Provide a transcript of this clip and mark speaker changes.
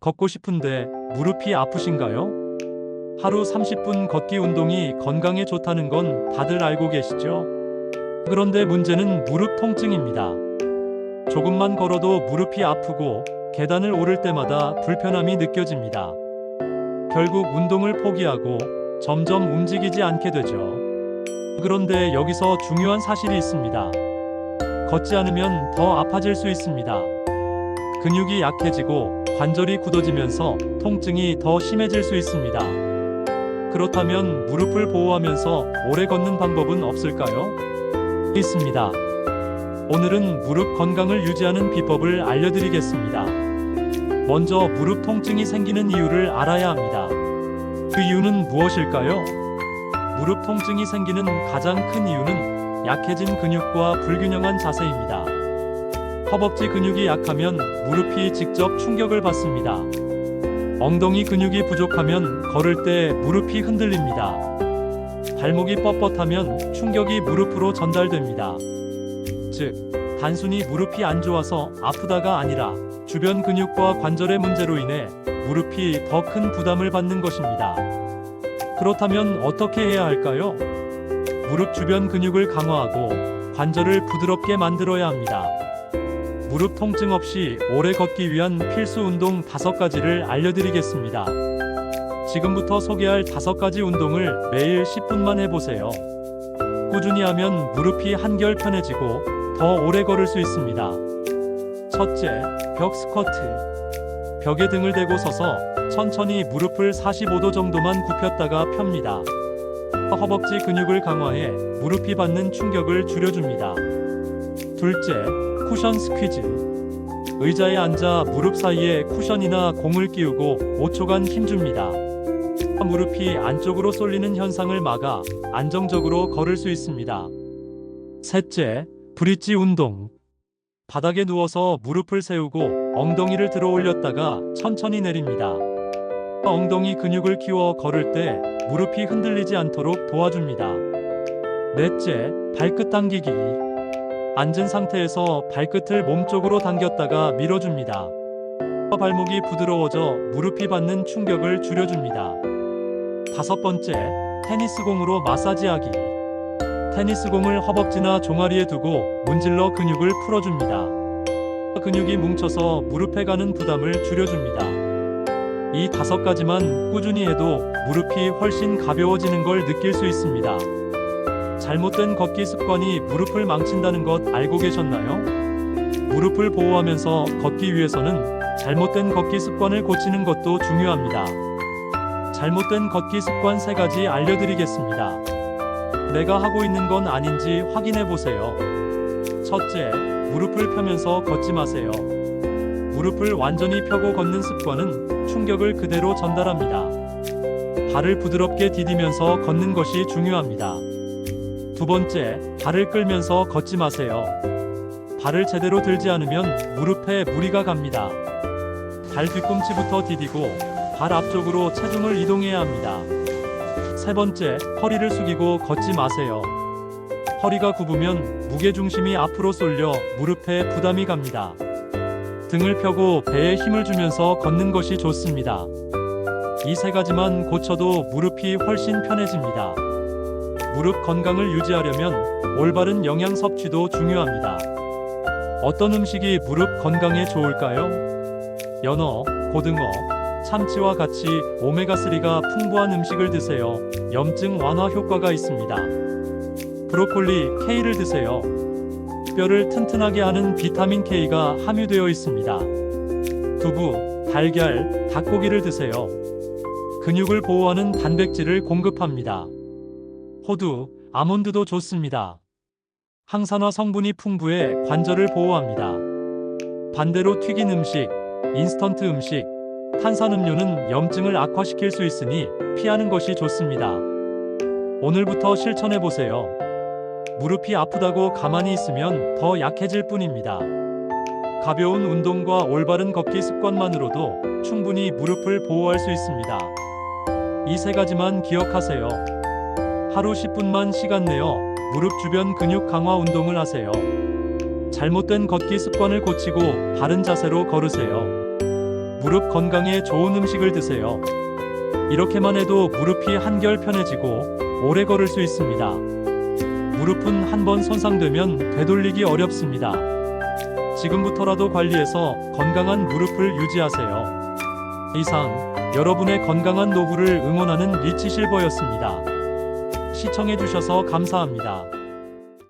Speaker 1: 걷고 싶은데 무릎이 아프신가요? 하루 30분 걷기 운동이 건강에 좋다는 건 다들 알고 계시죠? 그런데 문제는 무릎 통증입니다. 조금만 걸어도 무릎이 아프고 계단을 오를 때마다 불편함이 느껴집니다. 결국 운동을 포기하고 점점 움직이지 않게 되죠. 그런데 여기서 중요한 사실이 있습니다. 걷지 않으면 더 아파질 수 있습니다. 근육이 약해지고 관절이 굳어지면서 통증이 더 심해질 수 있습니다. 그렇다면 무릎을 보호하면서 오래 걷는 방법은 없을까요? 있습니다. 오늘은 무릎 건강을 유지하는 비법을 알려드리겠습니다. 먼저 무릎 통증이 생기는 이유를 알아야 합니다. 그 이유는 무엇일까요? 무릎 통증이 생기는 가장 큰 이유는 약해진 근육과 불균형한 자세입니다. 허벅지 근육이 약하면 무릎이 직접 충격을 받습니다. 엉덩이 근육이 부족하면 걸을 때 무릎이 흔들립니다. 발목이 뻣뻣하면 충격이 무릎으로 전달됩니다. 즉, 단순히 무릎이 안 좋아서 아프다가 아니라 주변 근육과 관절의 문제로 인해 무릎이 더 큰 부담을 받는 것입니다. 그렇다면 어떻게 해야 할까요? 무릎 주변 근육을 강화하고 관절을 부드럽게 만들어야 합니다. 무릎 통증 없이 오래 걷기 위한 필수 운동 5가지를 알려드리겠습니다. 지금부터 소개할 5가지 운동을 매일 10분만 해보세요. 꾸준히 하면 무릎이 한결 편해지고 더 오래 걸을 수 있습니다. 첫째, 벽 스쿼트. 벽에 등을 대고 서서 천천히 무릎을 45도 정도만 굽혔다가 펴니다. 허벅지 근육을 강화해 무릎이 받는 충격을 줄여줍니다. 둘째, 쿠션 스퀴즈. 의자에 앉아 무릎 사이에 쿠션이나 공을 끼우고 5초간 힘줍니다. 무릎이 안쪽으로 쏠리는 현상을 막아 안정적으로 걸을 수 있습니다. 셋째, 브릿지 운동. 바닥에 누워서 무릎을 세우고 엉덩이를 들어 올렸다가 천천히 내립니다. 엉덩이 근육을 키워 걸을 때 무릎이 흔들리지 않도록 도와줍니다. 넷째, 발끝 당기기. 앉은 상태에서 발끝을 몸쪽으로 당겼다가 밀어줍니다. 발목이 부드러워져 무릎이 받는 충격을 줄여줍니다. 다섯 번째, 테니스공으로 마사지하기. 테니스공을 허벅지나 종아리에 두고 문질러 근육을 풀어줍니다. 근육이 뭉쳐서 무릎에 가는 부담을 줄여줍니다. 이 5가지만 꾸준히 해도 무릎이 훨씬 가벼워지는 걸 느낄 수 있습니다. 잘못된 걷기 습관이 무릎을 망친다는 것 알고 계셨나요? 무릎을 보호하면서 걷기 위해서는 잘못된 걷기 습관을 고치는 것도 중요합니다. 잘못된 걷기 습관 3가지 알려드리겠습니다. 내가 하고 있는 건 아닌지 확인해 보세요. 첫째, 무릎을 펴면서 걷지 마세요. 무릎을 완전히 펴고 걷는 습관은 충격을 그대로 전달합니다. 발을 부드럽게 디디면서 걷는 것이 중요합니다. 두 번째, 발을 끌면서 걷지 마세요. 발을 제대로 들지 않으면 무릎에 무리가 갑니다. 발 뒤꿈치부터 디디고 발 앞쪽으로 체중을 이동해야 합니다. 세 번째, 허리를 숙이고 걷지 마세요. 허리가 굽으면 무게중심이 앞으로 쏠려 무릎에 부담이 갑니다. 등을 펴고 배에 힘을 주면서 걷는 것이 좋습니다. 이 3가지만 고쳐도 무릎이 훨씬 편해집니다. 무릎 건강을 유지하려면 올바른 영양 섭취도 중요합니다. 어떤 음식이 무릎 건강에 좋을까요? 연어, 고등어, 참치와 같이 오메가3가 풍부한 음식을 드세요. 염증 완화 효과가 있습니다. 브로콜리, K를 드세요. 뼈를 튼튼하게 하는 비타민 K가 함유되어 있습니다. 두부, 달걀, 닭고기를 드세요. 근육을 보호하는 단백질을 공급합니다. 호두, 아몬드도 좋습니다. 항산화 성분이 풍부해 관절을 보호합니다. 반대로 튀긴 음식, 인스턴트 음식, 탄산음료는 염증을 악화시킬 수 있으니 피하는 것이 좋습니다. 오늘부터 실천해보세요. 무릎이 아프다고 가만히 있으면 더 약해질 뿐입니다. 가벼운 운동과 올바른 걷기 습관만으로도 충분히 무릎을 보호할 수 있습니다. 이 3가지만 기억하세요. 하루 10분만 시간 내어 무릎 주변 근육 강화 운동을 하세요. 잘못된 걷기 습관을 고치고 바른 자세로 걸으세요. 무릎 건강에 좋은 음식을 드세요. 이렇게만 해도 무릎이 한결 편해지고 오래 걸을 수 있습니다. 무릎은 한번 손상되면 되돌리기 어렵습니다. 지금부터라도 관리해서 건강한 무릎을 유지하세요. 이상 여러분의 건강한 노후를 응원하는 리치 실버였습니다. 시청해주셔서 감사합니다.